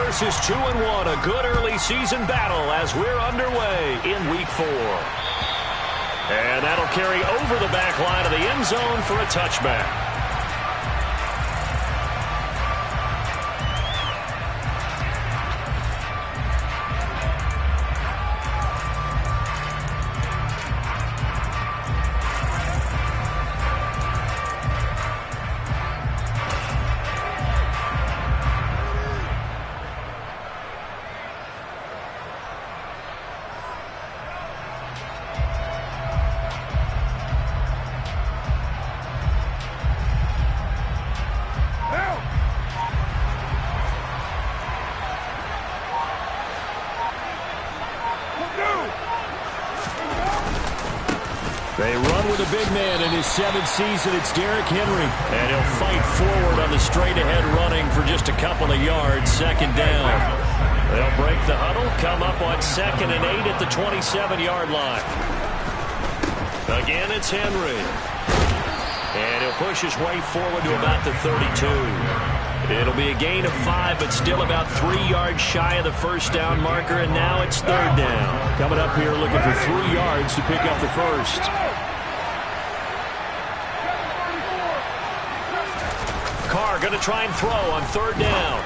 versus 2-1. A good early season battle as we're underway in Week 4. And that'll carry over the back line of the end zone for a touchback. They run with a big man in his 7th season. It's Derrick Henry. And he'll fight forward on the straight-ahead running for just a couple of yards. 2nd down. They'll break the huddle, come up on 2nd and 8 at the 27-yard line. Again, it's Henry. And he'll push his way forward to about the 32. It'll be a gain of 5, but still about 3 yards shy of the first down marker, and now it's 3rd down. Coming up here looking for 3 yards to pick up the first. Carr going to try and throw on 3rd down.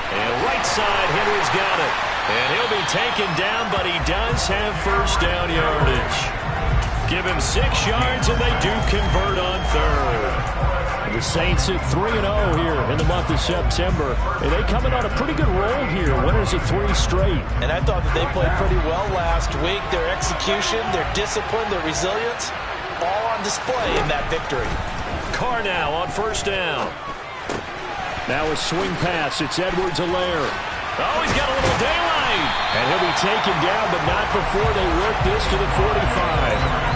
And right side, Henry's got it. And he'll be taken down, but he does have first down yardage. Give him 6 yards, and they do convert on 3rd. The Saints at 3-0 here in the month of September. And they coming on a pretty good roll here. Winners of 3 straight. And I thought that they played pretty well last week. Their execution, their discipline, their resilience, all on display in that victory. Carr now on 1st down. Now a swing pass. It's Edwards-Helaire. Oh, he's got a little daylight. And he'll be taken down, but not before they work this to the 45.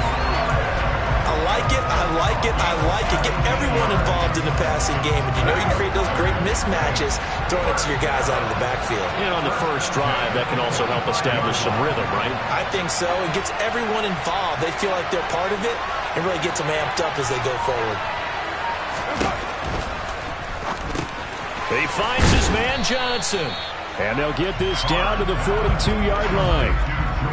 I like it, I like it, I like it. Get everyone involved in the passing game. And you know you can create those great mismatches throwing it to your guys out of the backfield. And on the first drive, that can also help establish some rhythm, right? I think so. It gets everyone involved. They feel like they're part of it and really gets them amped up as they go forward. He finds his man Johnson. And they'll get this down to the 42-yard line.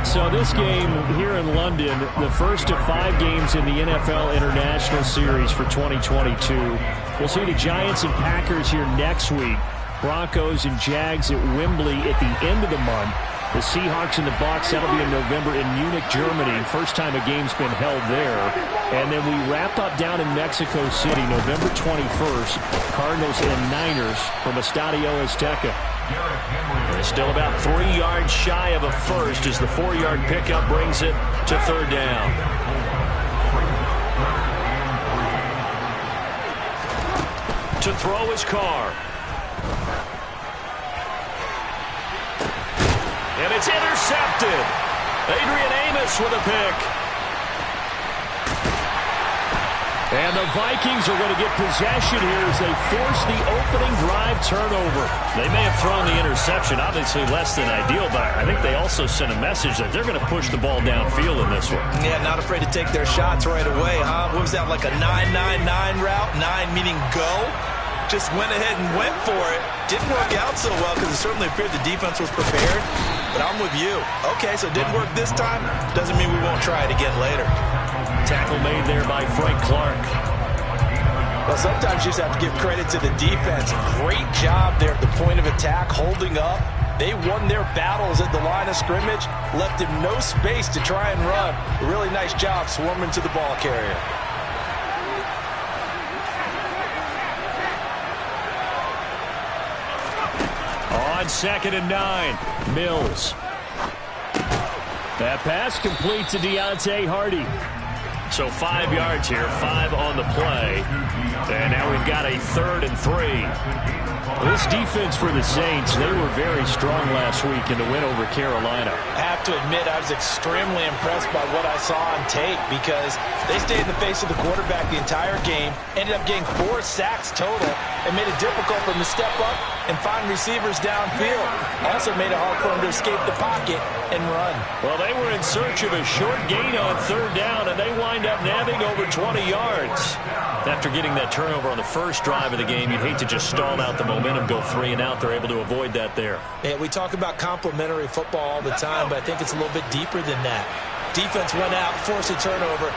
So this game here in London, the first of 5 games in the NFL International Series for 2022. We'll see the Giants and Packers here next week. Broncos and Jags at Wembley at the end of the month. The Seahawks and the Bucs, that'll be in November in Munich, Germany. First time a game's been held there. And then we wrapped up down in Mexico City, November 21st. Cardinals and Niners from Estadio Azteca. They're still about 3 yards shy of a first as the 4-yard pickup brings it to 3rd down. To throw is Carr. And it's intercepted. Adrian Amos with a pick. And the Vikings are going to get possession here as they force the opening drive turnover. They may have thrown the interception, obviously less than ideal, but I think they also sent a message that they're going to push the ball downfield in this one. Yeah, not afraid to take their shots right away, huh? What was that, like a 9-9-9 route? 9 meaning go? Just went ahead and went for it. Didn't work out so well because it certainly appeared the defense was prepared. But I'm with you. Okay, so it didn't work this time. Doesn't mean we won't try it again later. Tackle made there by Frank Clark. Well, sometimes you just have to give credit to the defense. Great job there at the point of attack, holding up. They won their battles at the line of scrimmage, left him no space to try and run. A really nice job swarming to the ball carrier. On 2nd and 9, Mills. That pass complete to Deontay Hardy. So 5 yards here, 5 on the play. And now we've got a 3rd and 3. Well, this defense for the Saints, they were very strong last week in the win over Carolina. I have to admit, I was extremely impressed by what I saw on tape because they stayed in the face of the quarterback the entire game, ended up getting 4 sacks total, and made it difficult for him to step up and find receivers downfield. Also made it hard for him to escape the pocket and run. Well, they were in search of a short gain on 3rd down, and they wind up nabbing over 20 yards. After getting that turnover on the first drive of the game, you'd hate to just stall out the momentum momentum go 3 and out. They're able to avoid that there. Yeah, we talk about complementary football all the time, but I think it's a little bit deeper than that. Defense went out, forced a turnover,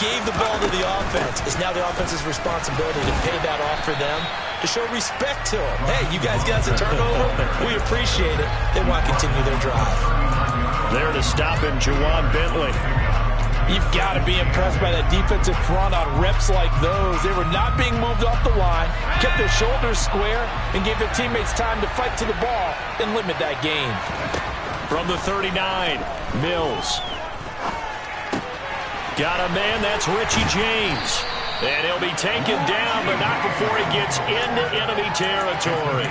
gave the ball to the offense. It's now the offense's responsibility to pay that off for them, to show respect to them. Hey, you guys got a turnover? We appreciate it. They want to continue their drive. There to stop him, Juwan Bentley. You've got to be impressed by that defensive front on reps like those. They were not being moved off the line, kept their shoulders square, and gave their teammates time to fight to the ball and limit that gain. From the 39, Mills. Got a man, that's Richie James. And he'll be taken down, but not before he gets into enemy territory.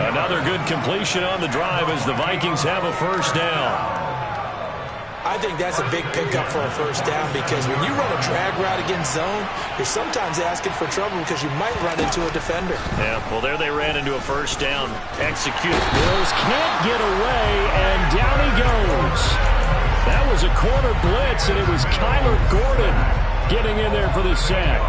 Another good completion on the drive as the Vikings have a first down. I think that's a big pickup for a first down, because when you run a drag route against zone, you're sometimes asking for trouble because you might run into a defender. Yeah, well, there they ran into a first down. Execute. Mills can't get away, and down he goes. That was a corner blitz, and it was Kyler Gordon getting in there for the sack.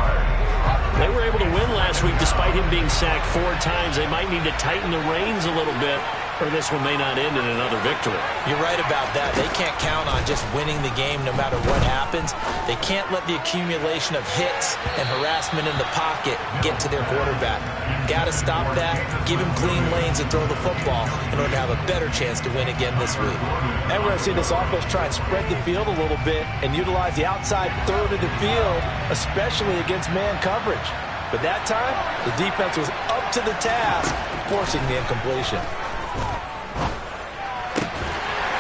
They were able to win last week despite him being sacked 4 times. They might need to tighten the reins a little bit, or this one may not end in another victory. You're right about that. They can't count on just winning the game no matter what happens. They can't let the accumulation of hits and harassment in the pocket get to their quarterback. Got to stop that, give him clean lanes and throw the football in order to have a better chance to win again this week. And we're going to see this offense try and spread the field a little bit and utilize the outside third of the field, especially against man coverage. But that time, the defense was up to the task, forcing the incompletion.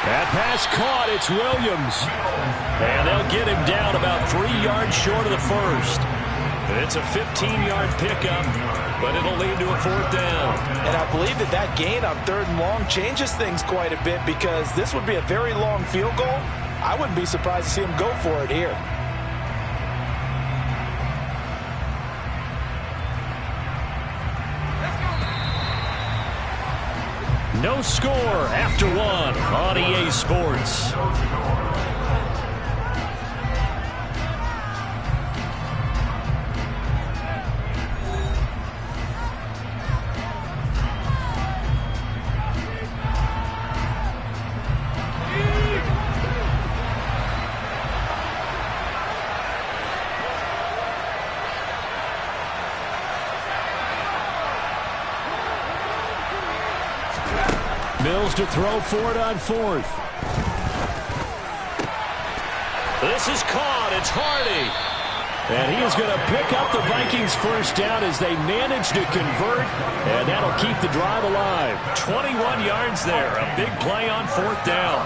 That pass caught. It's Williams. And they'll get him down about 3 yards short of the first. It's a 15-yard pickup, but it'll lead to a 4th down. And I believe that gain on 3rd and long changes things quite a bit, because this would be a very long field goal. I wouldn't be surprised to see him go for it here. No score after 1 on EA Sports. Mills to throw for it on 4th. This is caught. It's Hardy. And he is going to pick up the Vikings' first down as they manage to convert, and that'll keep the drive alive. 21 yards there. A big play on 4th down.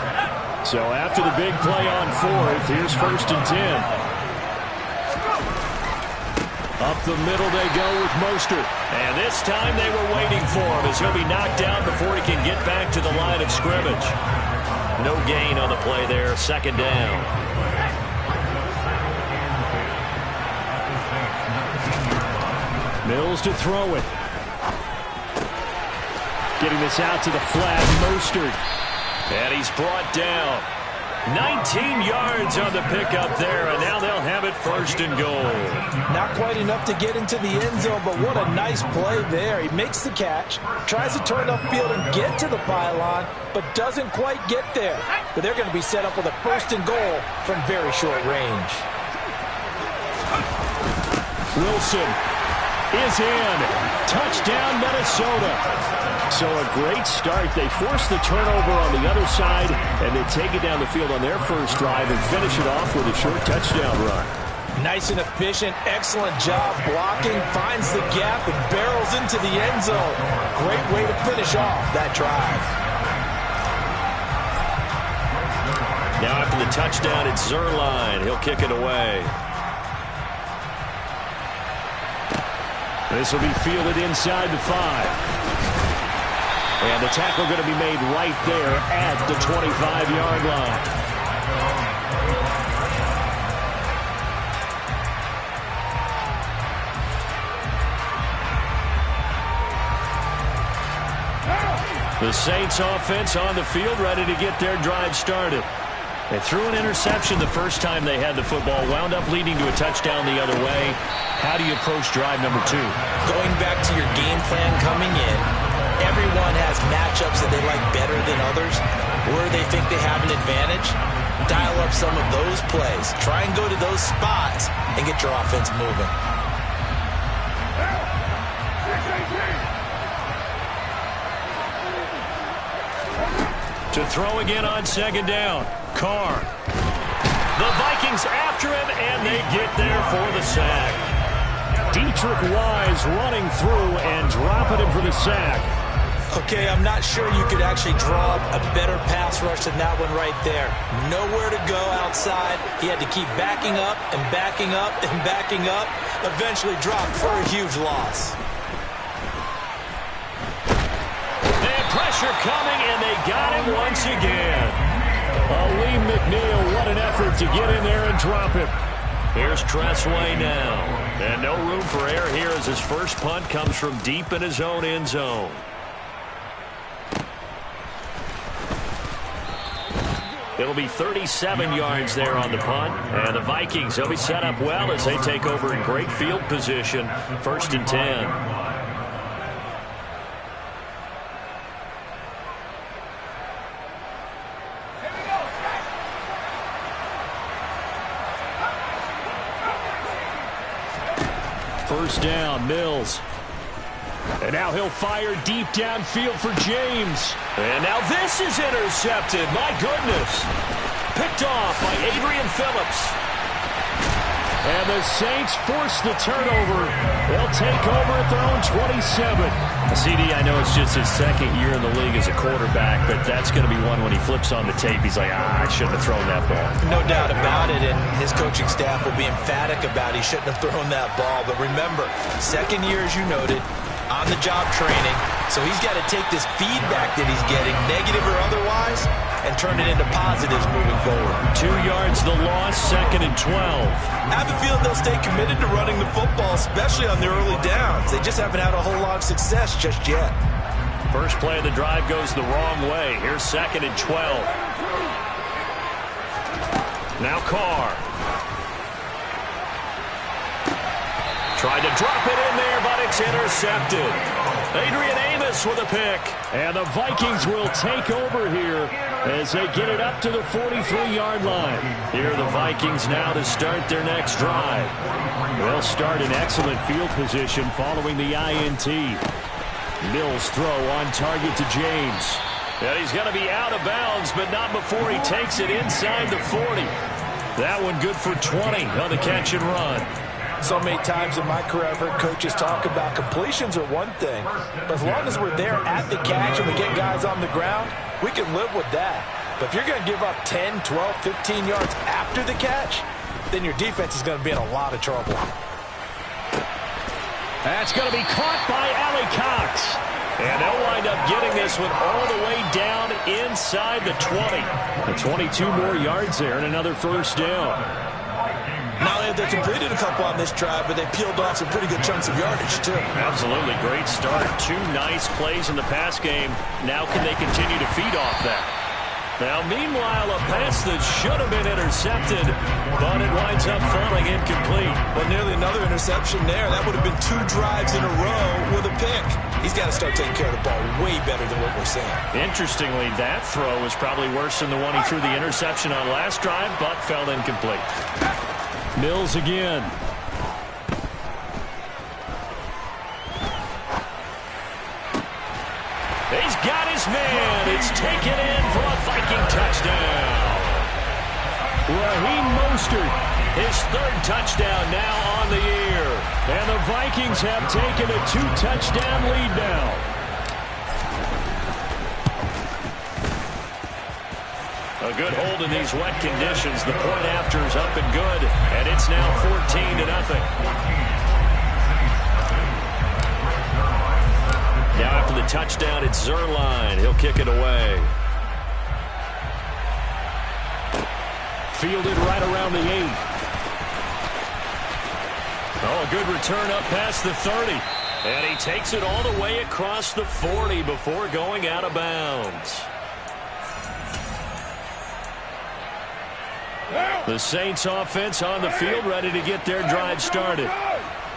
So after the big play on 4th, here's 1st and 10. Up the middle they go with Mostert. And this time they were waiting for him, as he'll be knocked down before he can get back to the line of scrimmage. No gain on the play there. 2nd down. Mills to throw it. Getting this out to the flat, Mostert. And he's brought down. 19 yards on the pickup there, and now they'll have it 1st and goal. Not quite enough to get into the end zone, but what a nice play there. He makes the catch, tries to turn upfield and get to the pylon, but doesn't quite get there. But they're going to be set up with a 1st and goal from very short range. Wilson is in. Touchdown, Minnesota. So a great start. They force the turnover on the other side, and they take it down the field on their first drive and finish it off with a short touchdown run. Nice and efficient, excellent job blocking, finds the gap and barrels into the end zone. Great way to finish off that drive. Now after the touchdown, it's Zerline. He'll kick it away. This will be fielded inside the 5. And the tackle going to be made right there at the 25-yard line. The Saints offense on the field, ready to get their drive started. They threw an interception the first time they had the football, wound up leading to a touchdown the other way. How do you approach drive number 2? Going back to your game plan coming in, everyone has matchups that they like better than others, where they think they have an advantage. Dial up some of those plays. Try and go to those spots and get your offense moving. To throw again on second down. Carr. The Vikings after him, and they get there for the sack. Dietrich Wise running through and dropping him for the sack. Okay, I'm not sure you could actually draw a better pass rush than that one right there. Nowhere to go outside. He had to keep backing up and backing up and backing up. Eventually dropped for a huge loss. And pressure coming, and they got him once again. Lee McNeil, what an effort to get in there and drop him. Here's Tressway now. And no room for error here as his first punt comes from deep in his own end zone. It'll be 37 yards there on the punt. And the Vikings, they'll be set up well as they take over in great field position. 1st and 10. First down, Mills. And now he'll fire deep downfield for James. And now this is intercepted. My goodness. Picked off by Adrian Phillips. And the Saints force the turnover. They'll take over at their own 27. CD, I know it's just his second year in the league as a quarterback, but that's going to be one when he flips on the tape. He's like, I shouldn't have thrown that ball. No doubt about it, and his coaching staff will be emphatic about he shouldn't have thrown that ball. But remember, second year, as you noted, on-the-job training. So he's got to take this feedback that he's getting, negative or otherwise, and turn it into positives moving forward. 2 yards the loss, 2nd and 12. I have a feeling they'll stay committed to running the football, especially on their early downs. They just haven't had a whole lot of success just yet. First play of the drive goes the wrong way. Here's 2nd and 12. Now Carr. Tried to drop it in there, but it's intercepted. Adrian Amos with a pick. And the Vikings will take over here as they get it up to the 43-yard line. Here are the Vikings now to start their next drive. They'll start in excellent field position following the INT. Mills throw on target to James. And he's going to be out of bounds, but not before he takes it inside the 40. That one good for 20 on the catch and run. So many times in my career I've heard coaches talk about completions are one thing, but as long as we're there at the catch and we get guys on the ground, we can live with that. But if you're going to give up 10, 12, 15 yards after the catch, then your defense is going to be in a lot of trouble. That's going to be caught by Allie Cox. And they'll wind up getting this one all the way down inside the 20. And 22 more yards there and another first down. Not only have they completed a couple on this drive, but they peeled off some pretty good chunks of yardage, too. Absolutely. Great start. 2 nice plays in the pass game. Now can they continue to feed off that? Now, meanwhile, a pass that should have been intercepted, but it winds up falling incomplete. Well, nearly another interception there. That would have been 2 drives in a row with a pick. He's got to start taking care of the ball way better than what we're seeing. Interestingly, that throw was probably worse than the one he threw the interception on last drive, but fell incomplete. Mills again. He's got his man. It's taken in for a Viking touchdown. Raheem Mostert. His 3rd touchdown now on the year. And the Vikings have taken a 2-touchdown lead now. A good hold in these wet conditions. The point after is up and good, and it's now 14-0. Now after the touchdown, it's Zerline. He'll kick it away. Fielded right around the 8. Oh, a good return up past the 30. And he takes it all the way across the 40 before going out of bounds. The Saints offense on the field, ready to get their drive started.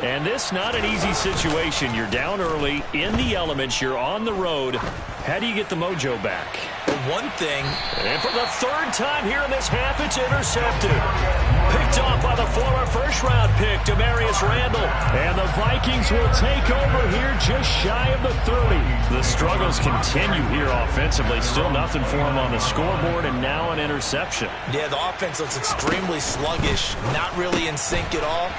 And this not an easy situation. You're down early, in the elements, you're on the road. How do you get the mojo back? Well, one thing, and for the third time here in this half, it's intercepted. Picked off by the former first-round pick, Demarius Randall. And the Vikings will take over here just shy of the 30. The struggles continue here offensively. Still nothing for them on the scoreboard, and now an interception. Yeah, the offense looks extremely sluggish, not really in sync at all.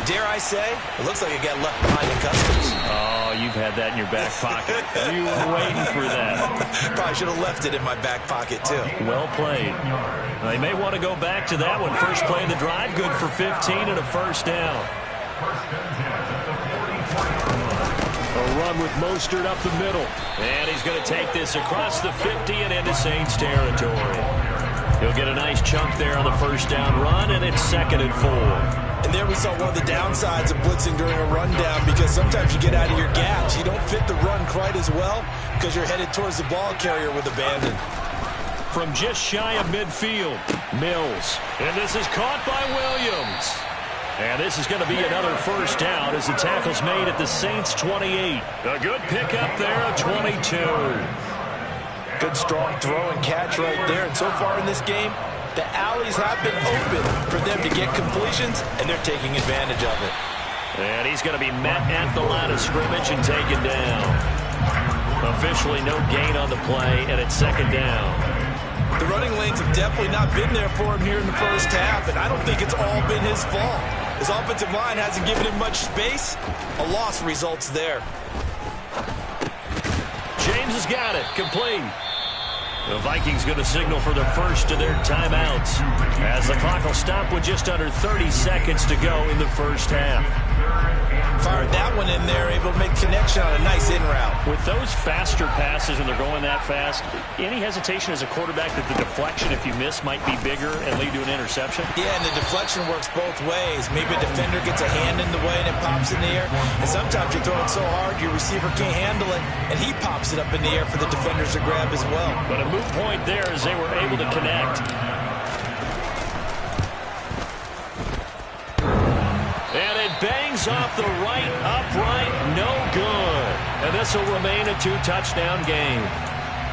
Dare I say, it looks like it got left behind in customs. Oh, you've had that in your back pocket. You were waiting for that. Probably should have left it in my back pocket, too. Well played. They may want to go back to that one. First play of the drive, good for 15 and a first down. A run with Mostert up the middle. And he's going to take this across the 50 and into Saints territory. He'll get a nice chunk there on the first down run, and it's 2nd and 4. And there we saw one of the downsides of blitzing during a rundown, because sometimes you get out of your gaps. You don't fit the run quite as well because you're headed towards the ball carrier with abandon. From just shy of midfield, Mills. And this is caught by Williams. And this is going to be another first down as the tackle's made at the Saints 28. A good pickup there at 22. Good strong throw and catch right there. And so far in this game, the alleys have been open for them to get completions, and they're taking advantage of it. And he's going to be met at the line of scrimmage and taken down. Officially no gain on the play, and it's 2nd down. The running lanes have definitely not been there for him here in the first half, and I don't think it's all been his fault. His offensive line hasn't given him much space. A loss results there. James has got it. Complete. The Vikings going to signal for the first of their timeouts as the clock will stop with just under 30 seconds to go in the first half. Fired that one in there, able to make connection on a nice in route. With those faster passes and they're going that fast, any hesitation as a quarterback that the deflection, if you miss, might be bigger and lead to an interception? Yeah, and the deflection works both ways. Maybe a defender gets a hand in the way and it pops in the air. And sometimes you throw it so hard your receiver can't handle it, and he pops it up in the air for the defenders to grab as well. But a moot point there as they were able to connect. And it bangs off the right upright, no good. And this will remain a 2-touchdown game.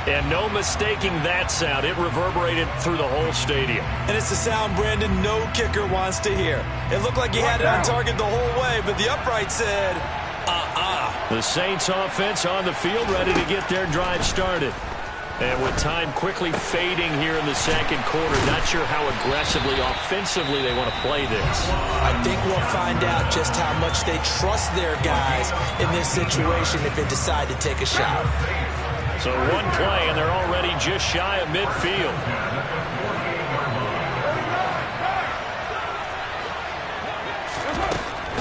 And no mistaking that sound. It reverberated through the whole stadium. And it's the sound, Brandon, no kicker wants to hear. It looked like he had it on target the whole way, but the upright said, The Saints offense on the field, ready to get their drive started. And with time quickly fading here in the second quarter, not sure how aggressively, offensively they want to play this. I think we'll find out just how much they trust their guys in this situation if they decide to take a shot. So one play, and they're already just shy of midfield.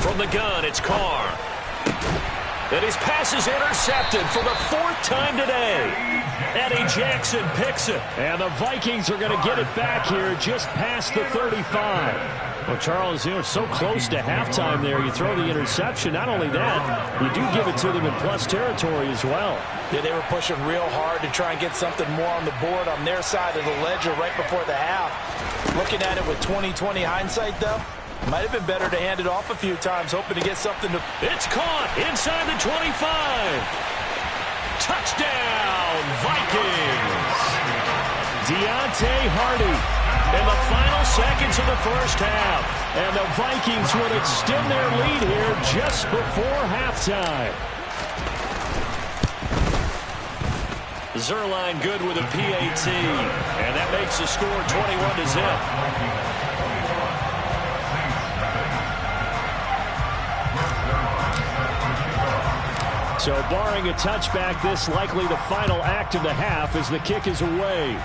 From the gun, it's Carr. And his pass is intercepted for the 4th time today. Eddie Jackson picks it. And the Vikings are going to get it back here just past the 35. Well, Charles, you know, it's so close to halftime there. You throw the interception. Not only that, you do give it to them in plus territory as well. Yeah, they were pushing real hard to try and get something more on the board on their side of the ledger right before the half. Looking at it with 20/20 hindsight, though, might have been better to hand it off a few times, hoping to get something to... It's caught inside the 25. Touchdown, Vikings. Deontay Hardy in the final seconds of the first half. And the Vikings will extend their lead here just before halftime. Zerline good with a PAT. And that makes the score 21-0. So barring a touchback, this likely the final act of the half as the kick is away.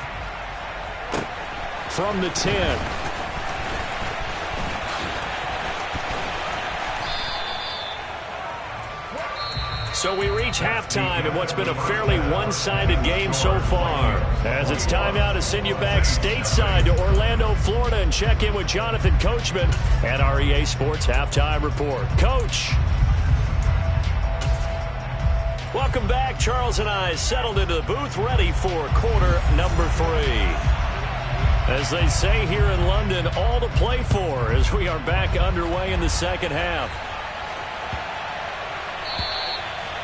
From the 10. So we reach halftime in what's been a fairly one-sided game so far. As it's time now to send you back stateside to Orlando, Florida, and check in with Jonathan Coachman at our EA Sports Halftime Report. Coach. Welcome back. Charles and I settled into the booth, ready for quarter number 3. As they say here in London, all to play for as we are back underway in the second half.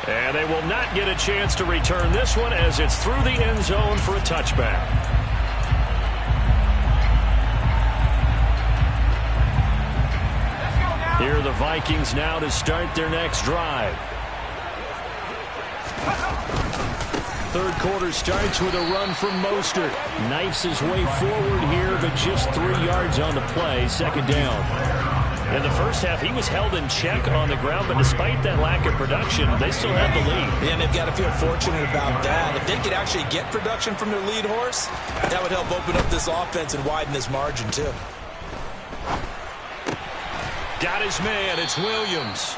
And they will not get a chance to return this one as it's through the end zone for a touchback. Here are the Vikings now to start their next drive. Third quarter starts with a run from Mostert. Knifes his way forward here, but just 3 yards on the play. Second down. In the first half, he was held in check on the ground, but despite that lack of production, they still have the lead. And they've got to feel fortunate about that. If they could actually get production from their lead horse, that would help open up this offense and widen this margin, too. Got his man. It's Williams.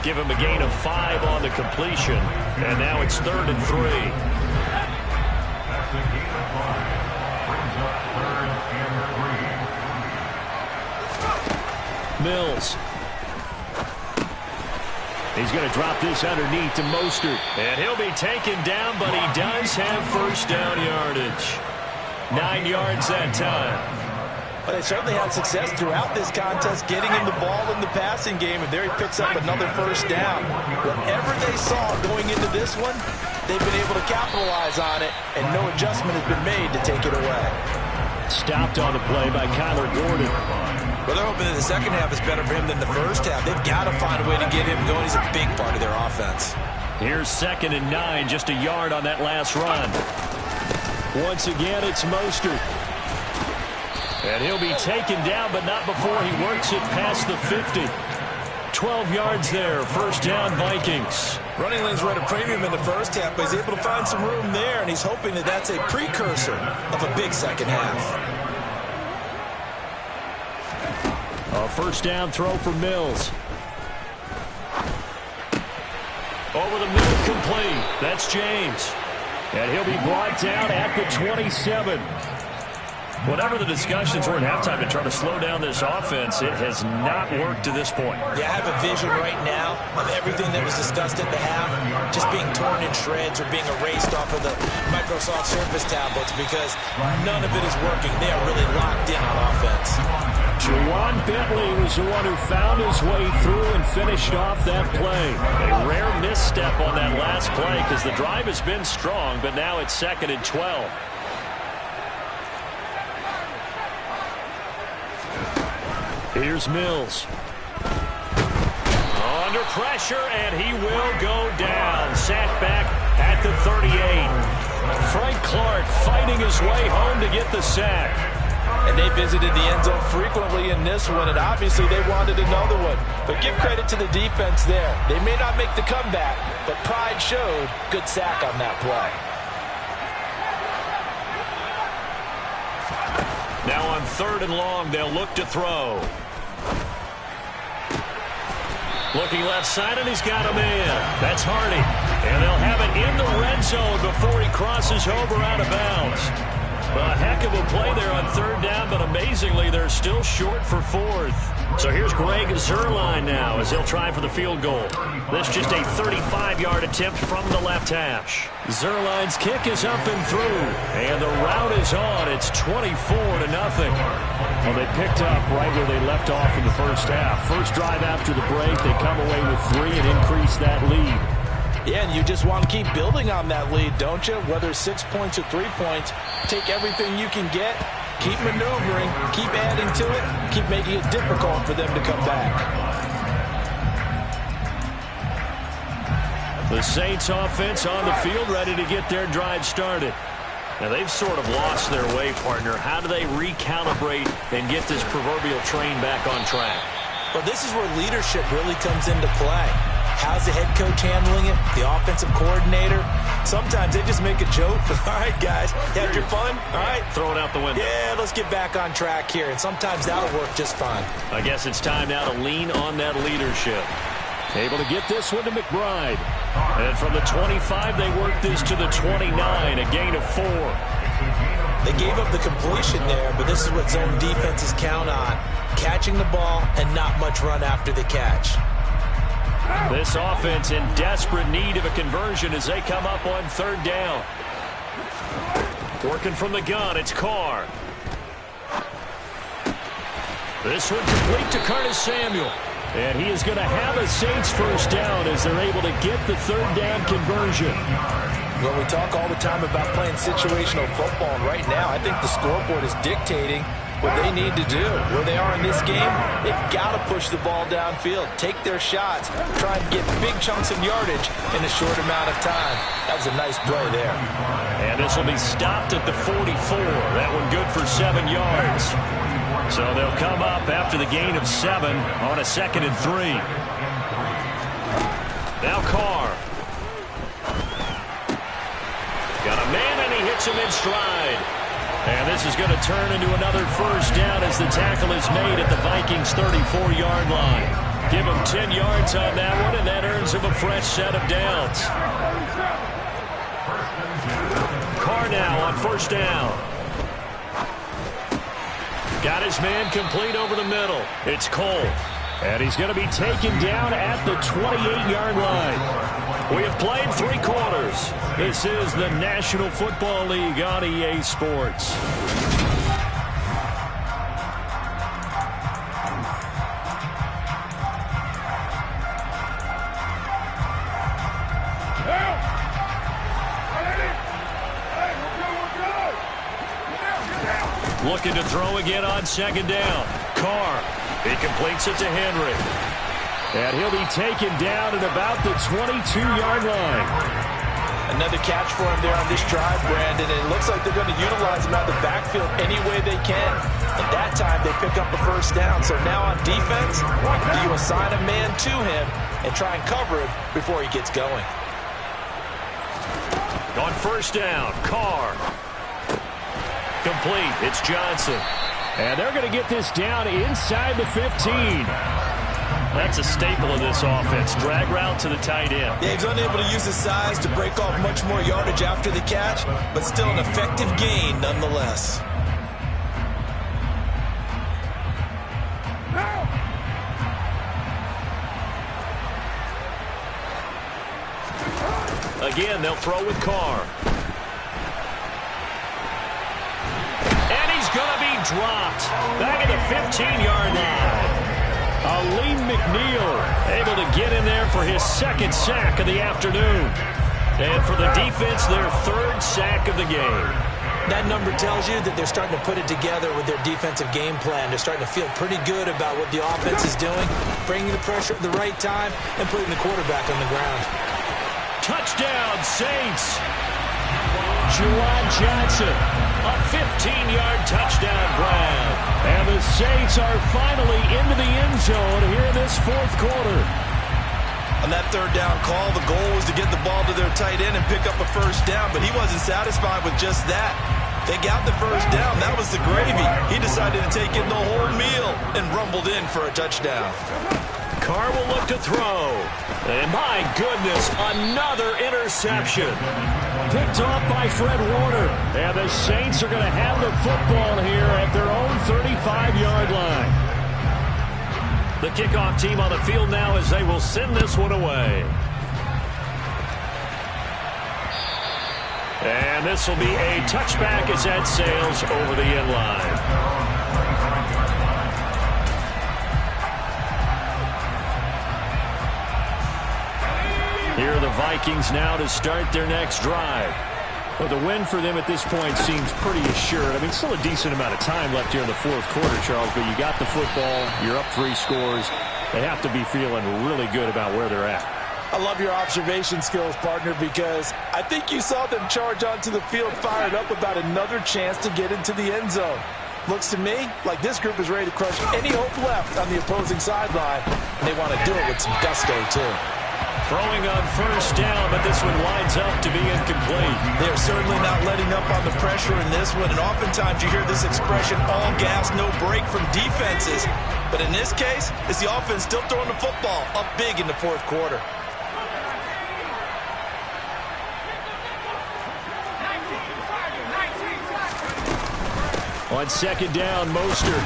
Give him a gain of 5 on the completion. And now it's 3rd and 3. Mills. He's going to drop this underneath to Mostert. And he'll be taken down, but he does have first down yardage. 9 yards that time. But they certainly had success throughout this contest getting him the ball in the passing game, and there he picks up another first down. Whatever they saw going into this one, they've been able to capitalize on it, and no adjustment has been made to take it away. Stopped on the play by Kyler Gordon. Well, they're hoping that the second half is better for him than the first half. They've got to find a way to get him going. He's a big part of their offense. Here's 2nd and 9, just a yard on that last run. Once again, it's Mostert. And he'll be taken down, but not before he works it past the 50. 12 yards there, first down Vikings. Running lanes were at a premium in the first half, but he's able to find some room there, and he's hoping that that's a precursor of a big second half. A first down throw for Mills. Over the middle, complete. That's James. And he'll be brought down at the 27. Whatever the discussions were at halftime to try to slow down this offense, it has not worked to this point. Yeah, I have a vision right now of everything that was discussed at the half just being torn in shreds or being erased off of the Microsoft Surface tablets because none of it is working. They are really locked in on offense. Juwan Bentley was the one who found his way through and finished off that play. A rare misstep on that last play because the drive has been strong, but now it's 2nd and 12. Here's Mills. Under pressure, and he will go down. Sacked back at the 38. Frank Clark fighting his way home to get the sack. And they visited the end zone frequently in this one, and obviously they wanted another one. But give credit to the defense there. They may not make the comeback, but pride showed. Good sack on that play. Now on 3rd and long, they'll look to throw. Looking left side, and he's got a man. That's Hardy. And they'll have it in the red zone before he crosses over out of bounds. A heck of a play there on 3rd down, but amazingly, they're still short for 4th. So here's Greg Zuerlein now as he'll try for the field goal. This just a 35-yard attempt from the left hash. Zuerlein's kick is up and through, and the route is on. It's 24-0. Well, they picked up right where they left off in the first half. First drive after the break, they come away with 3 and increase that lead. Yeah, and you just want to keep building on that lead, don't you? Whether it's 6 points or 3 points, take everything you can get, keep maneuvering, keep adding to it, keep making it difficult for them to come back. The Saints offense on the field ready to get their drive started. Now they've sort of lost their way, partner. How do they recalibrate and get this proverbial train back on track? Well, this is where leadership really comes into play. How's the head coach handling it? The offensive coordinator? Sometimes they just make a joke. All right, guys, you had your fun? All right. Throw it out the window. Yeah, let's get back on track here. And sometimes that'll work just fine. I guess it's time now to lean on that leadership. Able to get this one to McBride. And from the 25, they work this to the 29, a gain of 4. They gave up the completion there, but this is what zone defenses count on. Catching the ball and not much run after the catch. This offense in desperate need of a conversion as they come up on 3rd down. Working from the gun, it's Carr. This one complete to Curtis Samuel. And he is going to have a Saints first down as they're able to get the third down conversion. Well, we talk all the time about playing situational football, and right now I think the scoreboard is dictating what they need to do. Where they are in this game, they've got to push the ball downfield, take their shots, try and get big chunks of yardage in a short amount of time. That was a nice play there. And this will be stopped at the 44. That one good for 7 yards. So they'll come up after the gain of 7 on a 2nd and 3. Now Carr. Got a man, and he hits him in stride. And this is going to turn into another first down as the tackle is made at the Vikings' 34-yard line. Give him 10 yards on that one, and that earns him a fresh set of downs. Carr now on first down. Got his man complete over the middle. It's Cole. And he's going to be taken down at the 28-yard line. We have played 3 quarters. This is the National Football League on EA Sports. Looking to throw again on 2nd down. Carr. He completes it to Henry. And he'll be taken down at about the 22-yard line. Another catch for him there on this drive, Brandon. And it looks like they're going to utilize him out of the backfield any way they can. And that time they pick up a first down. So now on defense, do you assign a man to him and try and cover him before he gets going? On first down, Carr. Complete. It's Johnson. And they're going to get this down inside the 15. That's a staple of this offense. Drag route to the tight end. Yeah, he's unable to use his size to break off much more yardage after the catch, but still an effective gain nonetheless. Again, they'll throw with Carr. Going to be dropped back at the 15-yard line. Aleem McNeil able to get in there for his 2nd sack of the afternoon. And for the defense, their 3rd sack of the game. That number tells you that they're starting to put it together with their defensive game plan. They're starting to feel pretty good about what the offense is doing, bringing the pressure at the right time, and putting the quarterback on the ground. Touchdown, Saints. Juwan Johnson. A 15-yard touchdown grab. And the Saints are finally into the end zone here in this 4th quarter. On that 3rd down call, the goal was to get the ball to their tight end and pick up a first down, but he wasn't satisfied with just that. They got the first down. That was the gravy. He decided to take in the whole meal and rumbled in for a touchdown. Carr will look to throw. And my goodness, another interception. Picked off by Fred Warner. And the Saints are going to have the football here at their own 35-yard line. The kickoff team on the field now as they will send this one away. And this will be a touchback as that sails over the end line. Here are the Vikings now to start their next drive. Well, the win for them at this point seems pretty assured. I mean, still a decent amount of time left here in the 4th quarter, Charles, but you got the football, you're up 3 scores. They have to be feeling really good about where they're at. I love your observation skills, partner, because I think you saw them charge onto the field fired up about another chance to get into the end zone. Looks to me like this group is ready to crush any hope left on the opposing sideline, and they want to do it with some gusto, too. Throwing on first down, but this one winds up to be incomplete. They're certainly not letting up on the pressure in this one, and oftentimes you hear this expression, all gas, no break from defenses. But in this case, it's the offense still throwing the football up big in the 4th quarter. On 2nd down, Mostert.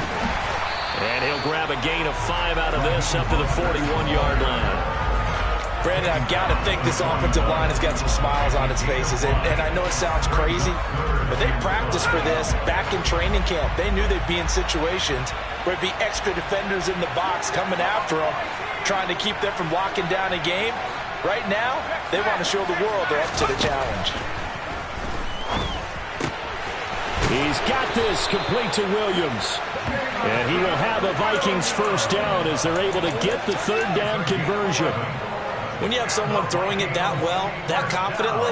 And he'll grab a gain of 5 out of this up to the 41-yard line. Brandon, I've got to think this offensive line has got some smiles on its faces. And I know it sounds crazy, but they practiced for this back in training camp. They knew they'd be in situations where it'd be extra defenders in the box coming after them, trying to keep them from locking down a game. Right now, they want to show the world they're up to the challenge. He's got this complete to Williams. And he will have a Vikings first down as they're able to get the third down conversion. When you have someone throwing it that well, that confidently,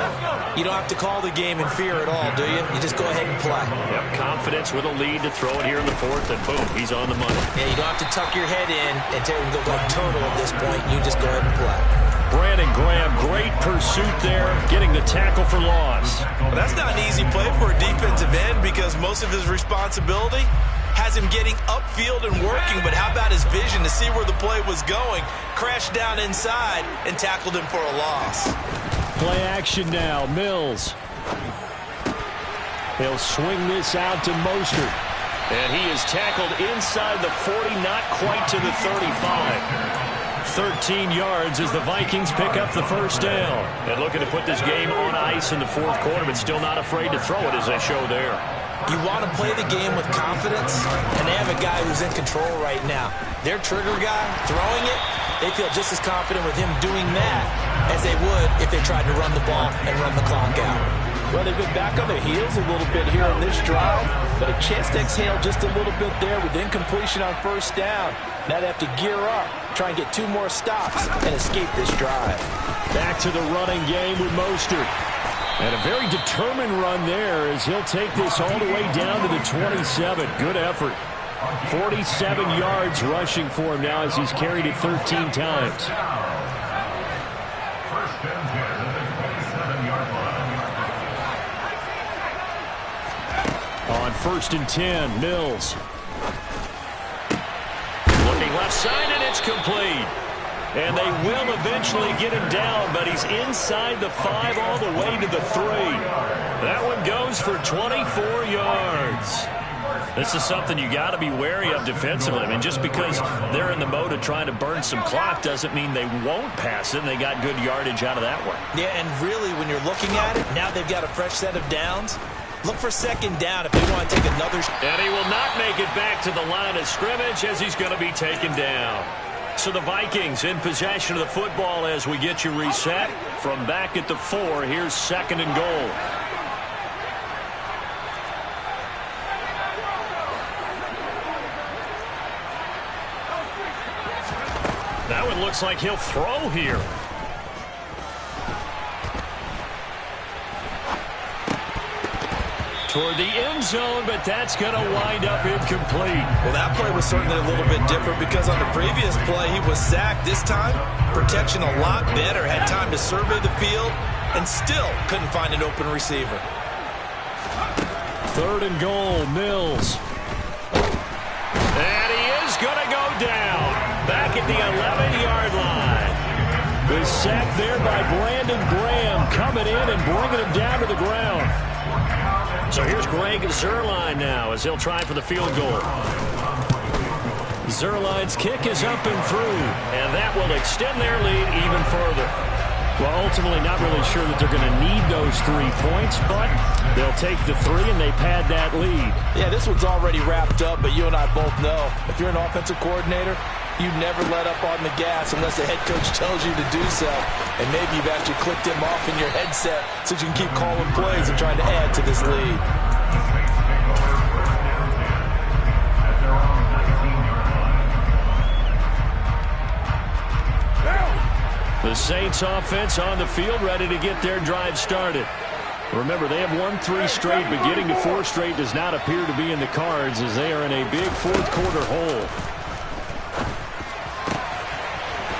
you don't have to call the game in fear at all, do you? You just go ahead and play. Yep, confidence with a lead to throw it here in the fourth, and boom, he's on the money. Yeah, you don't have to tuck your head in and go like turtle at this point. You just go ahead and play. Brandon Graham, great pursuit there, getting the tackle for loss. Well, that's not an easy play for a defensive end because most of his responsibility has him getting upfield and working, but how about his vision to see where the play was going, crashed down inside, and tackled him for a loss. Play action now, Mills. He'll swing this out to Mostert. And he is tackled inside the 40, not quite to the 35. 13 yards as the Vikings pick up the first down. And looking to put this game on ice in the fourth quarter, but still not afraid to throw it as they show there. You want to play the game with confidence, and they have a guy who's in control right now. Their trigger guy, throwing it, they feel just as confident with him doing that as they would if they tried to run the ball and run the clock out. Well, they've been back on their heels a little bit here on this drive, but a chance to exhale just a little bit there with incompletion on first down. Now they have to gear up, try and get 2 more stops, and escape this drive. Back to the running game with Mostert. And a very determined run there as he'll take this all the way down to the 27. Good effort. 47 yards rushing for him now as he's carried it 13 times. On 1st and 10, Mills. Looking left side, and it's complete. And they will eventually get him down, but he's inside the 5 all the way to the 3. That one goes for 24 yards. This is something you got to be wary of defensively. I mean, just because they're in the mode of trying to burn some clock doesn't mean they won't pass it, and they got good yardage out of that one. Yeah, and really, when you're looking at it, now they've got a fresh set of downs. Look for second down if they want to take another. And he will not make it back to the line of scrimmage as he's going to be taken down. So the Vikings in possession of the football as we get you reset. From back at the 4, here's 2nd and goal. That one looks like he'll throw here. Toward the end zone, but that's going to wind up incomplete. Well, that play was certainly a little bit different because on the previous play, he was sacked. This time, protection a lot better. Had time to survey the field and still couldn't find an open receiver. 3rd and goal, Mills. And he is going to go down. Back at the 11-yard line. The sack there by Brandon Graham coming in and bringing him down to the ground. So here's Greg Zuerlein now as he'll try for the field goal. Zuerlein's kick is up and through, and that will extend their lead even further. Well, ultimately not really sure that they're going to need those 3 points, but they'll take the 3 and they pad that lead. Yeah, this one's already wrapped up, but you and I both know if you're an offensive coordinator, you never let up on the gas unless the head coach tells you to do so. And maybe you've actually clicked him off in your headset so you can keep calling plays and trying to add to this lead. The Saints offense on the field ready to get their drive started. Remember, they have won 3 straight, but getting to 4 straight does not appear to be in the cards as they are in a big fourth quarter hole.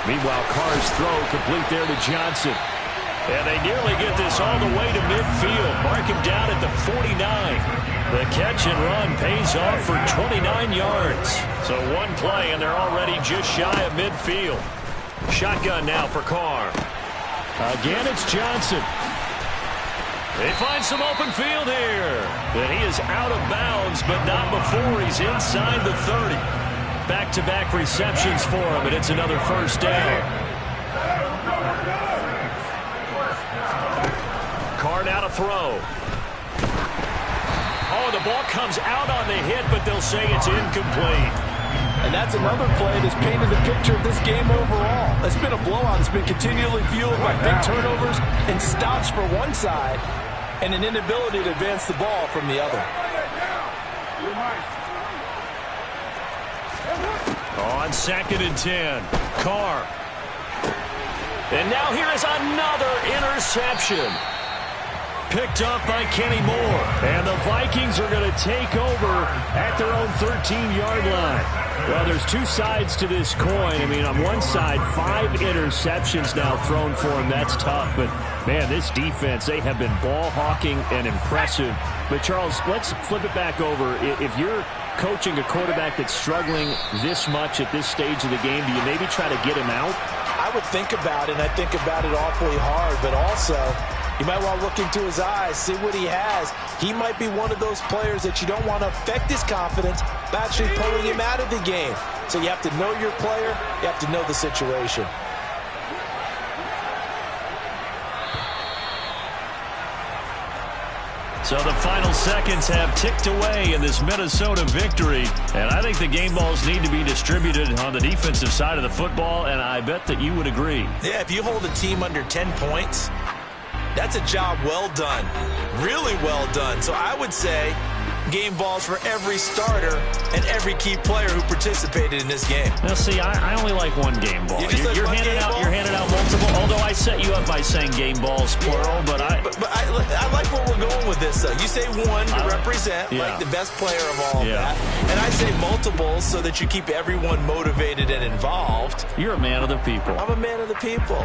Meanwhile, Carr's throw complete there to Johnson. And they nearly get this all the way to midfield. Mark him down at the 49. The catch and run pays off for 29 yards. So one play, and they're already just shy of midfield. Shotgun now for Carr. Again, it's Johnson. They find some open field here. And he is out of bounds, but not before he's inside the 30. Back-to-back receptions for him, and it's another first down. now to throw. Oh, the ball comes out on the hit, but they'll say it's incomplete. And that's another play that's painted the picture of this game overall. It's been a blowout. It's been continually fueled by big turnovers and stops for one side and an inability to advance the ball from the other. On 2nd and 10, Carr. And now here is another interception. Picked up by Kenny Moore. And the Vikings are going to take over at their own 13-yard line. Well, there's two sides to this coin. I mean, on one side, 5 interceptions now thrown for him. That's tough. But, man, this defense, they have been ball hawking and impressive. But, Charles, let's flip it back over. If you're coaching a quarterback that's struggling this much at this stage of the game, do you maybe try to get him out? I would think about it, and I think about it awfully hard. But also, you might want to look into his eyes, see what he has. He might be one of those players that you don't want to affect his confidence by actually pulling him out of the game. So you have to know your player. You have to know the situation. So the final seconds have ticked away in this Minnesota victory. And I think the game balls need to be distributed on the defensive side of the football, and I bet that you would agree. Yeah, if you hold a team under 10 points, that's a job well done, really well done. So I would say game balls for every starter and every key player who participated in this game. Now, see, I only like one game ball. You're handing out multiple, although I set you up by saying game balls, plural, but I like where we're going with this, though. You say one to represent, like the best player of all of that. And I say multiples so that you keep everyone motivated and involved. You're a man of the people. I'm a man of the people.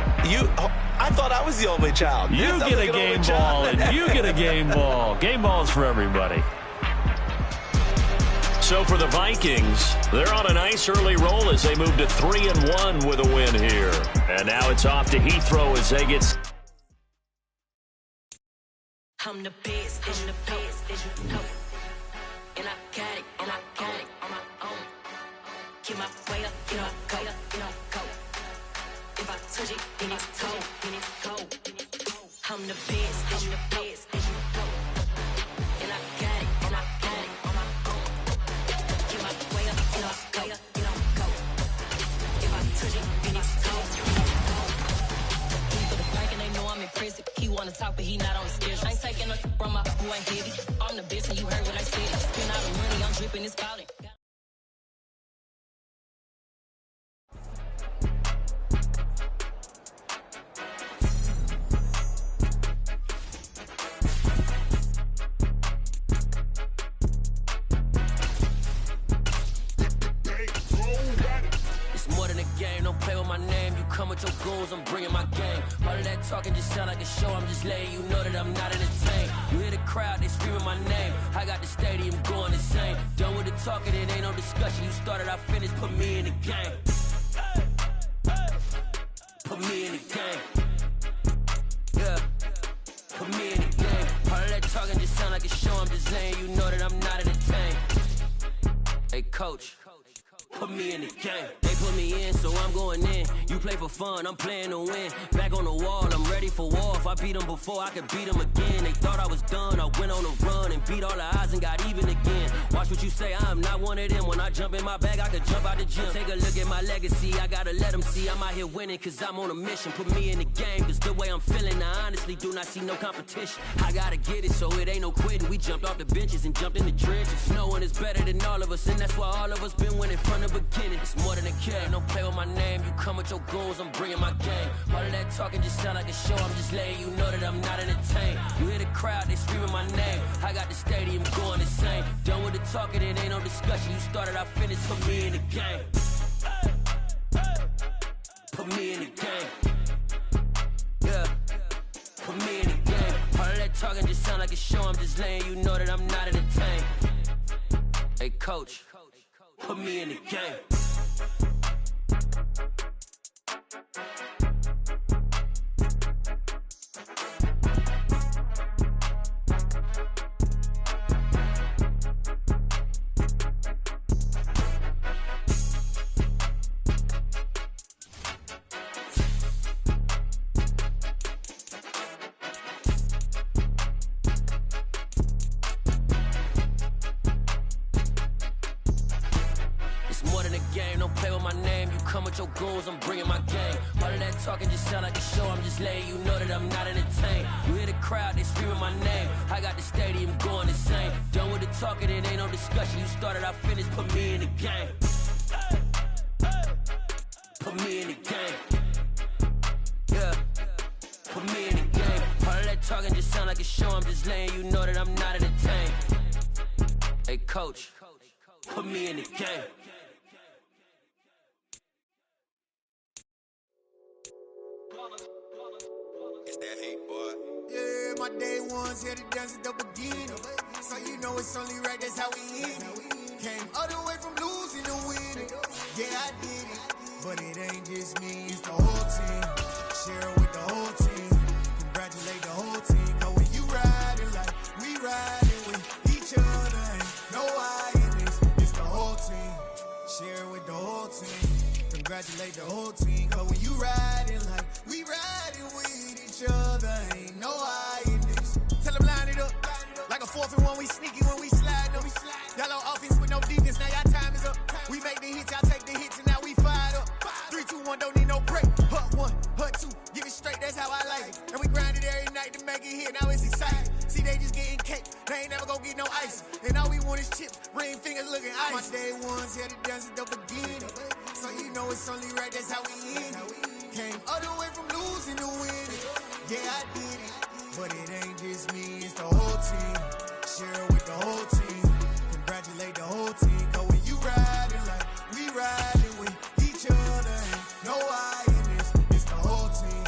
I thought I was the only child. You get a game ball, and you get a game ball. Game balls for everybody. So for the Vikings, they're on a nice early roll as they move to 3-1 with a win here. And now it's off to Heathrow as they get... I'm the best, as you know. And I got it on my own. Get my way up, go. If I touch it, then it's cold. I'm the best, as you know. And I got it on my own. Get my way up, go. If I touch it, then it's cold. For the park and they know I'm impressive. He wanna talk, but he not on the schedule. I ain't taking no from my boy heavy. I'm the best, and you heard what I said. Spend all the money, I'm dripping, it's falling. With your goons, I'm bringing my game. All of that talking just sound like a show. I'm just letting you know that I'm not entertained. You hear the crowd, they screaming my name. I got the stadium going insane. Done with the talking, it ain't no discussion. You started, I finished, put me in the game. Put me in the game. Yeah. Put me in the game. All of that talking just sound like a show. I'm just letting you know that I'm not entertained. Hey, coach. Put me in the game. They put me in, so I'm going in. You play for fun, I'm playing to win. Back on the wall, I'm ready for war. If I beat them before, I could beat them again. They thought I was done, I went on a run and beat all the odds and got even again. Watch what you say, I'm not one of them. When I jump in my bag, I could jump out the gym. Take a look at my legacy, I gotta let them see I'm out here winning, cause I'm on a mission. Put me in the game, cause the way I'm feeling, I honestly do not see no competition. I gotta get it, so it ain't no quitting. We jumped off the benches and jumped in the trenches. No one is better than all of us, and that's why all of us been winning from the beginning. It's more than a game, don't play with my name. You come with your goons, I'm bringing my game. All of that talking just sound like a show. I'm just letting you know that I'm not entertained. You hear the crowd, they screaming my name. I got the stadium going insane. Done with the talking, it ain't no discussion. You started, I finished, put me in the game. Put me in the game. Yeah. Put me in the game. All of that talking just sound like a show. I'm just letting you know that I'm not entertained. Hey, coach. Put me in the game. play with my name, you come with your goons, I'm bringing my gang. All of that talking just sound like a show, I'm just letting you know that I'm not entertained. You hear the crowd, they screaming my name, I got the stadium going insane. Done with the talking, it ain't no discussion, you started, I finished, put me in the game. Put me in the game. Yeah, put me in the game. All of that talking just sound like a show, I'm just letting you know that I'm not entertained. Hey coach, put me in the game. It's that hate, boy. Yeah, my day ones here to dance at the beginning. So you know it's only right, that's how we end it. Came all the way from losing to winning. Yeah, I did it. But it ain't just me, it's the whole team. Share it with the whole team. Congratulate the whole team. Cause when you riding like we riding with each other, ain't no I in this. It's the whole team. Share it with the whole team. Congratulate the whole team. Cause when you riding like we riding with each other, ain't no I in this. Tell them line it up. Like a 4th and 1, we sneaky when we slide up. Y'all on offense with no defense, now y'all time is up. We make the hits, y'all take the hits, and now we fired up. 3, 2, 1, don't need no break. Hut 1, hut 2, give it straight, that's how I like it. And we grind it every night to make it hit, now it's exciting. See, they just getting cake, they ain't never gonna get no ice. And all we want is chips, ring fingers looking ice. My day ones here to dance at the beginning. So you know it's only right, that's how we end it. Came all the way from losing to winning. Yeah, I did it. But it ain't just me, it's the whole team. Share it with the whole team. Congratulate the whole team. Cause when you riding like we riding with each other, ain't no I in this. It's the whole team.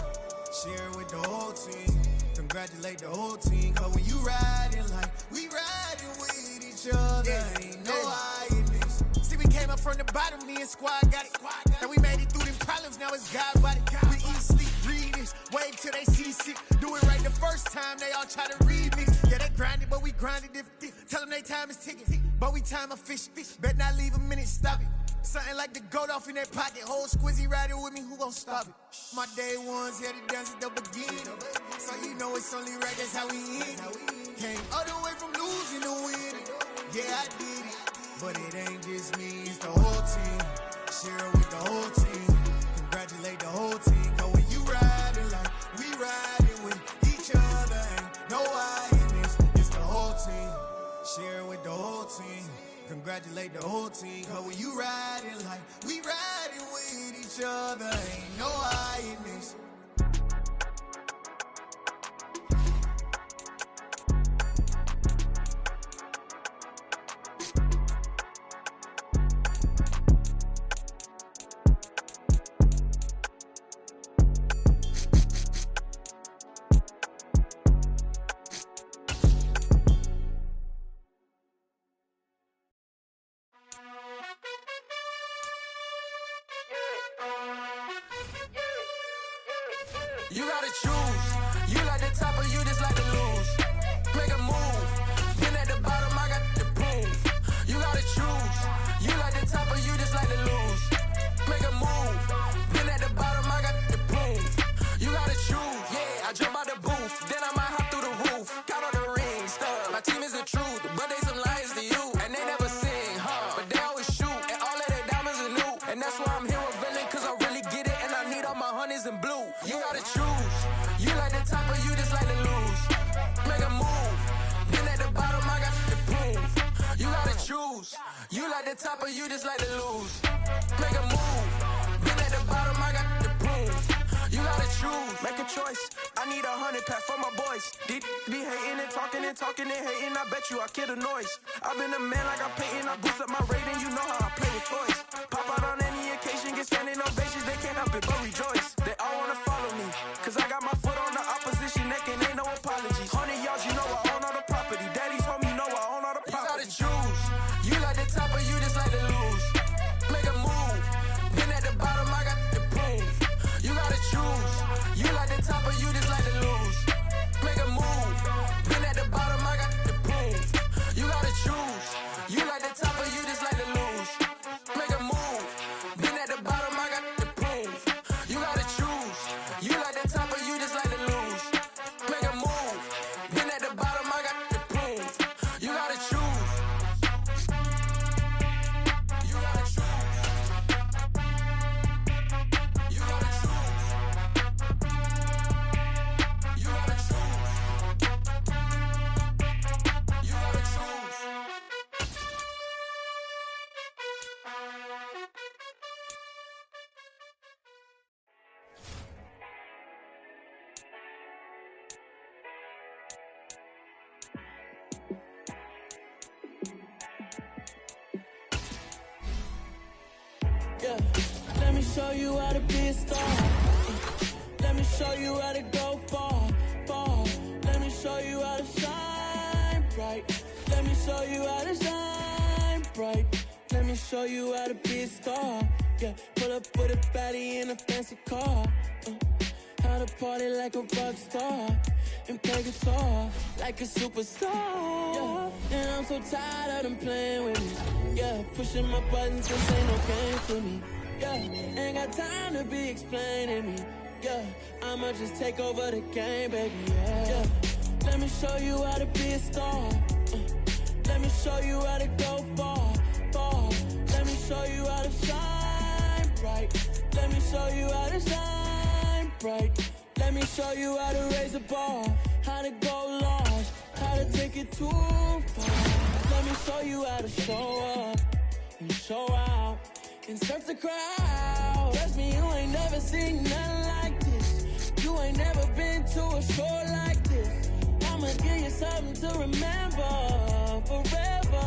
Share it with the whole team. Congratulate the whole team. Cause when you riding like we riding with each other, ain't no I in this. See, we came up from the bottom, me and squad got it. And we made it through them problems, now it's God body. We eat, sleep, read this, wave till they see sick. Do it right the first time, they all try to remix. Yeah, they grinded, but we grinded different. Tell them they time is ticking, but we time a fish. Bet not leave a minute, stop it. Something like the goat off in their pocket. Whole squizzy riding with me, who gon' stop it? My day ones here to dance at the beginning. So you know it's only right, that's how we end it. Came all the way from losing to winning. Yeah, I did it. But it ain't just me, it's the whole team. Share it with the whole team. Congratulate the whole team. Cause when you riding like we riding with each other, ain't no I in this. It's the whole team. Share it with the whole team. Congratulate the whole team. Cause when you riding like we riding with each other, ain't no I in this. You gotta choose. You like the top or you just like to lose. Make a move. Been at the bottom, I got the prove. You gotta choose. You like the top or you just like to lose. Make a move. Been at the bottom, I got the prove. You gotta choose. Yeah, I jump out the booth, then I might hop through the roof. Count all the rings, stuff. My team is the truth, but they some liars to you. And they never sing, but they always shoot. And all of their diamonds are new. And that's why I'm here with villain, cause I really get it. And I need all my honeys in blue. You gotta choose. You like the top or you just like to lose. Make a move. Been at the bottom, I got the proof. You gotta choose. You like the top or you just like to lose. Make a move. Been at the bottom, I got the proof. You gotta choose. Make a choice. I need 100 pack for my boys. Be hating and talking and talking and hating. I bet you I kill the noise. I've been a man like I'm Peyton. I boost up my rating. You know how I play with toys. Pop out on any occasion, get standing ovations. They can't help it but rejoice. They all wanna follow me, cause I got my foot on the opposition neck and ain't no apologies. 100 yards, you know I own all the property. Daddy's home, you know I own all the property. You gotta choose. You like the top or you just like to lose. Make a move. Been at the bottom, I got the proof. You gotta choose. You like the top or you just like to lose. Make a move. Been at the bottom, I got the proof. You gotta choose. You like the top or you just like to lose. Make a move. Been at the bottom, I got the proof. You gotta choose. show you how to be a star. Let me show you how to go far, far. Let me show you how to shine bright. Let me show you how to shine bright. Let me show you how to be a star. Yeah, pull up with a baddie in a fancy car. How to party like a rock star and play guitar like a superstar. Yeah, and I'm so tired of them playing with me. Yeah, pushing my buttons, this ain't no game for me. Yeah, ain't got time to be explaining me. Yeah, I'ma just take over the game, baby. Yeah, let me show you how to be a star. Let me show you how to go far, far. Let me show you how to shine bright. Let me show you how to shine bright. Let me show you how to raise the bar, how to go large, how to take it too far. Let me show you how to show up and show out and surf the crowd. Trust me, you ain't never seen nothing like this. You ain't never been to a show like this. I'ma give you something to remember forever.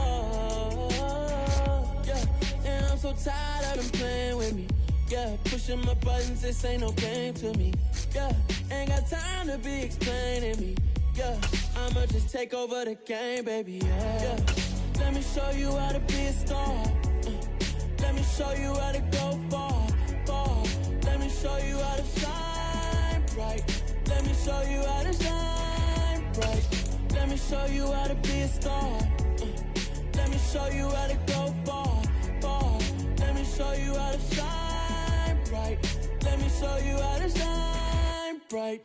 Yeah, and I'm so tired of them playing with me. Yeah, pushing my buttons, this ain't no game to me. Yeah, ain't got time to be explaining me. Yeah, I'ma just take over the game, baby. Yeah, let me show you how to be a star. Let me show you how to go far, far. Let me show you how to shine bright. Let me show you how to shine bright. Let me show you how to be a star. Let me show you how to go far, far. Let me show you how to shine bright. Let me show you how to shine bright.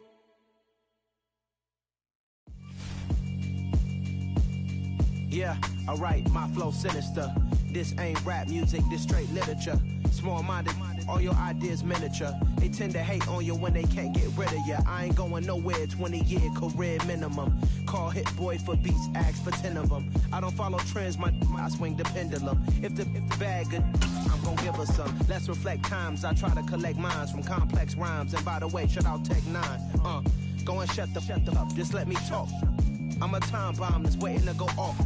Yeah, alright, my flow sinister. This ain't rap music, this straight literature. Small-minded, all your ideas miniature. They tend to hate on you when they can't get rid of you. I ain't going nowhere, 20-year career minimum. Call Hit Boy for beats, ask for 10 of them. I don't follow trends, I swing the pendulum. If the bag good, I'm gon' give her some. Let's reflect times, I try to collect minds from complex rhymes. And by the way, shout out Tech 9. Go and shut the up, just let me talk. I'm a time bomb that's waiting to go off.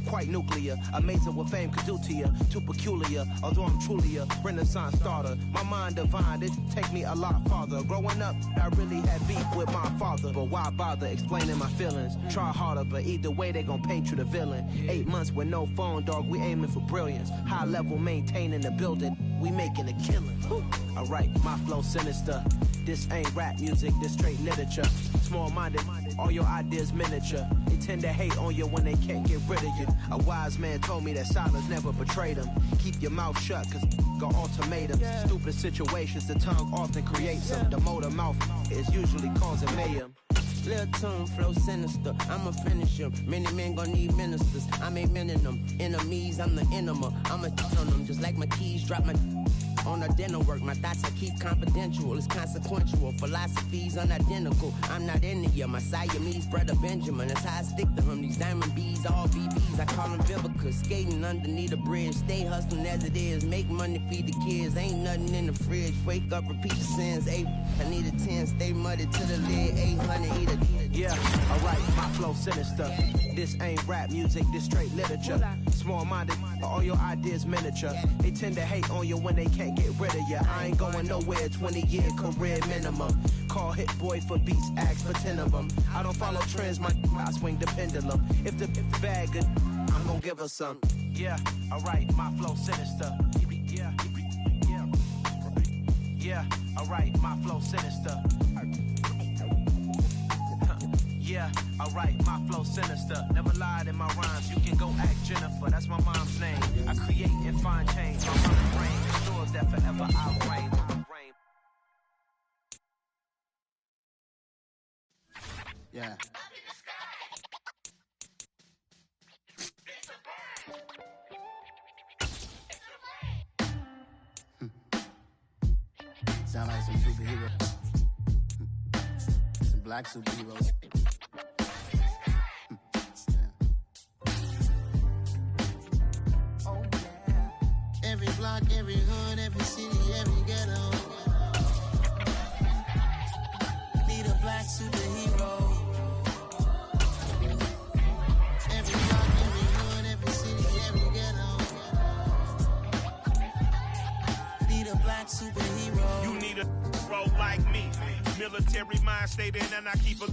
Quite nuclear, amazing what fame could do to you. Too peculiar, although I'm truly a renaissance starter. My mind divine, it take me a lot farther. Growing up, I really had beef with my father. But why bother explaining my feelings? Try harder, but either way they gon' paint you the villain. 8 months with no phone, dog, we aiming for brilliance. High level maintaining the building, we making a killing. Alright, my flow sinister. This ain't rap music, this straight literature. Small-minded, all your ideas miniature. They tend to hate on you when they can't get rid of you. A wise man told me that silence never betrayed him. Keep your mouth shut, cause got ultimatums. Stupid situations, the tongue often creates them. The motor mouth is usually causing mayhem. Lil' tune, flow sinister, I'ma finish him. Many men gon' need ministers, I'm aiming them. Enemies, I'm the enema, I'ma on them. Just like my keys, drop my on the dinner work. My thoughts I keep confidential, it's consequential. Philosophies unidentical, I'm not into you. My Siamese brother Benjamin, that's how I stick to him. These diamond bees, all BBs, I call them Vivica. Skating underneath a bridge, stay hustling as it is. Make money, feed the kids, ain't nothing in the fridge. Wake up, repeat the sins, 8, I need a 10, stay muddy to the lid, 800, eat a. Yeah, alright, my flow sinister. This ain't rap music, this straight literature. Small-minded, all your ideas miniature. They tend to hate on you when they can't get rid of you. I ain't going nowhere, 20-year career minimum. Call Hit Boy for beats, ask for 10 of them. I don't follow trends, I swing the pendulum. If the bag good, I'm gon' give her some. Yeah, alright, my flow sinister. Yeah, alright, my flow sinister. Yeah, alright, my flow sinister. Never lied in my rhymes, you can go ask Jennifer, that's my mom's name. I create and find change, my mind's brain ensures that forever I'll reign. Yeah. Sound like some superheroes. Some black superheroes. Oh, yeah. Every block, every hood, every city, every ghetto. Need a black superhero. Every block, every hood, every city, every ghetto. Need a black superhero. like me. Military mind stated, and I keep a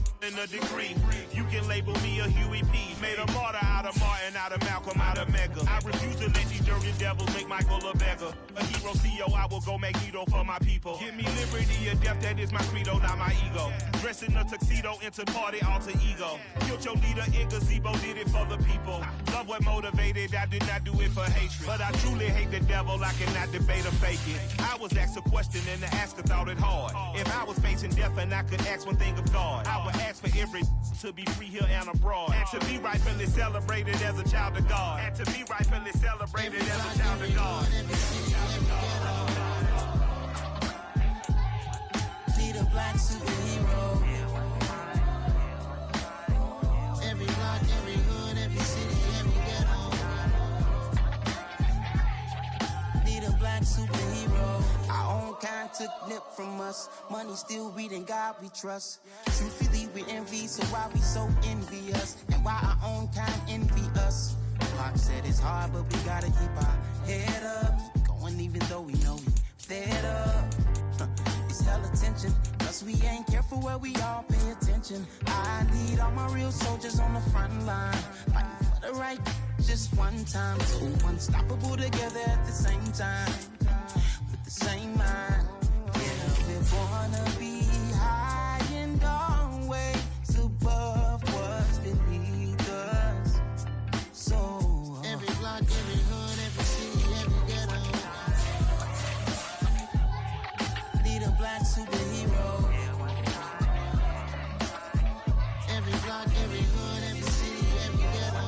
degree. You can label me a Huey P. Made a martyr out of Martin, out of Malcolm, out of Mega. I refuse to let these dirty devils make Michael a beggar. A hero CEO, I will go Magneto for my people. Give me liberty or death, that is my credo, not my ego. Dressed in a tuxedo, into party, alter ego. Killed your leader in gazebo, did it for the people. Love what motivated, I did not do it for hatred. But I truly hate the devil, I cannot debate or fake it. I was asked a question and the asker thought it hard. If I was facing death and I could ask one thing of God, I would ask for every to be free here and abroad. And to be rightfully celebrated as a child of God. And to be rightfully celebrated as a child of God. Be the black superhero. Every block, every hood, every city, every ghetto. Be the black superhero. Our own kind took nip from us. Money still reading God we trust. Truthfully we envy, so why we so envious? And why our own kind envy us? Pac said it's hard, but we gotta keep our head up. Going even though we know we fed up. It's hella tension, plus we ain't careful where we all pay attention. I need all my real soldiers on the front line, fighting for the right just one time. So unstoppable together at the same time, with the same mind. Yeah, we're gonna be high and always above what's beneath us. So every block, every hood, every city, every ghetto. Need a black superhero. Every block, every hood, every city, every ghetto.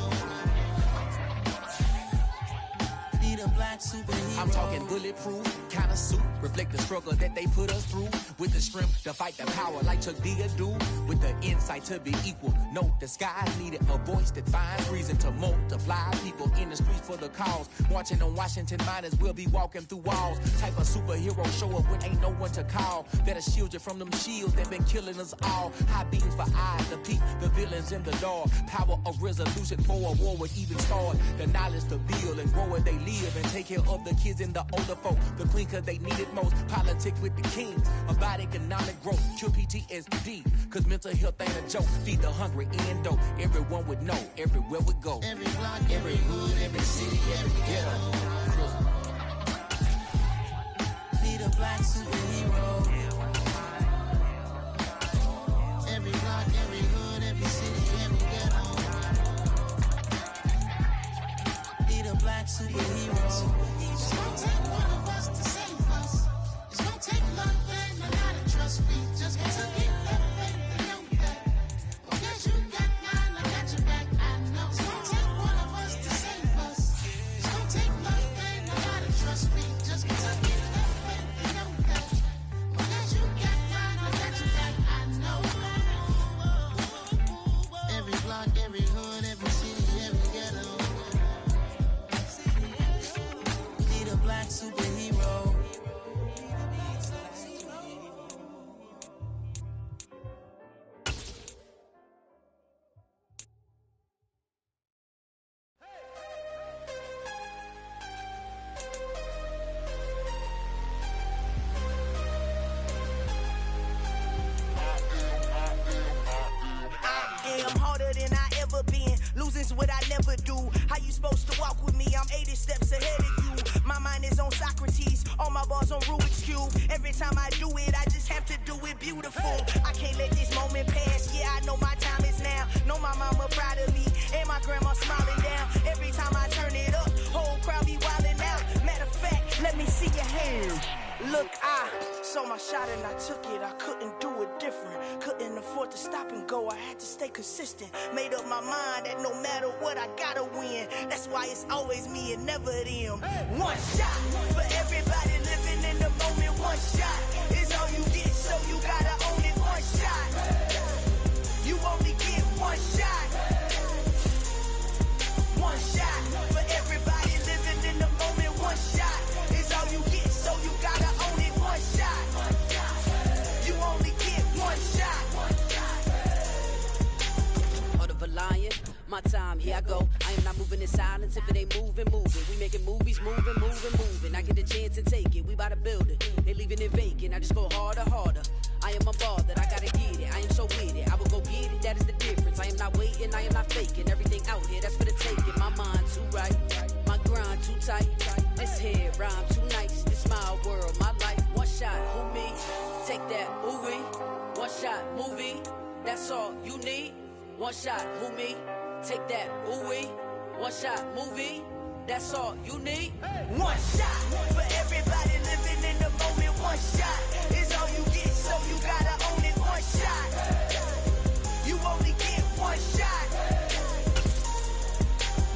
Need a black superhero. I'm talking bulletproof kind of suit, reflect the struggle that they put us through. With the strength to fight the power like Chuck D do. With the insight to be equal. No disguise needed, a voice that finds reason to multiply. People in the streets for the cause. Marching on Washington, might as well be walking through walls. Type of superhero show up when ain't no one to call. That'll shield you from them shields that been killing us all. High beams for eyes to peep the villains in the dark. Power of resolution for a war would even start. The knowledge to build and grow where they live and take care of the kids and the older folk. The clean cause they need it most. Politic with the kings. About economic growth. Cure PTSD. Cause mental health ain't a joke. Feed the hungry and dope. Everyone would know. Everywhere we go. Every block, every hood, every city, every ghetto. Need a black superhero. Every block, every hood, every city, every ghetto. Need a black superhero. It's gonna take one of us to save us. It's gonna take love and a lot of trust. We just got to keep that faith and know that. Because you got mine, I got your back, I know. It's gonna take one of us to save us. It's gonna take love and a lot of trust. We just got to keep that faith and know that. Because you got mine, I got your back, I know. Every block, every hood, every city, every ghetto. Need a black superhero. I am harder than I ever been. Losing's what I never do. How you supposed to walk with me? I'm 80 steps ahead of you. My mind is on Socrates. All my bars on Rubik's Cube. Every time I do it, I just have to do it beautiful. I can't let this moment pass. Yeah, I know my time is now. Know my mama proud of me. And my grandma smiling down. Every time I turn it up, whole crowd be wildin' out. Matter of fact, let me see your hands. Look, I saw my shot and I took it. I couldn't do it different. Couldn't afford to stop and go. I had to stay consistent. Made up my mind that no matter what, I gotta win. That's why it's always me and never them. One shot for everybody living in the moment. One shot is all you get, so you gotta own it. One shot. You only get one shot. One shot for everybody living in the moment. One shot is all you get, so you gotta own it. One shot. You only get one shot. Heart of a lion, my time, here I go. I am not moving in silence if it ain't moving. We making movies, moving. I get the chance and take it, we bout to build it. They leaving it vacant, I just go harder. I am a ball that I gotta get it. I am so with it, I will go get it, that is the difference. I am not waiting, I am not faking. Everything out here, that's for the taking. My mind too right, my grind too tight. This head rhyme too nice, this my world, my life. One shot, who me? Take that, ooh-wee. One shot, movie, that's all you need. One shot, who me? Take that, ooh-wee. One shot, movie, that's all you need. One shot for everybody living in the moment. One shot is all you get, so you gotta own it. One shot, you only get one shot.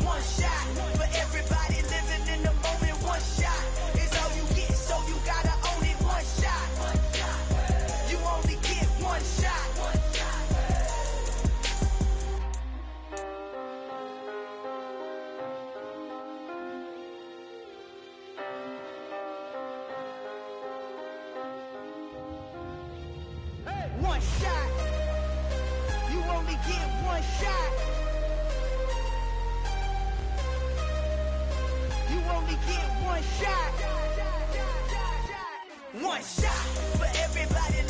One shot for everybody living in the moment. One shot is all you get, so you gotta own it. One shot, you only get one shot. One shot. You only get one shot. You only get one shot. One shot for everybody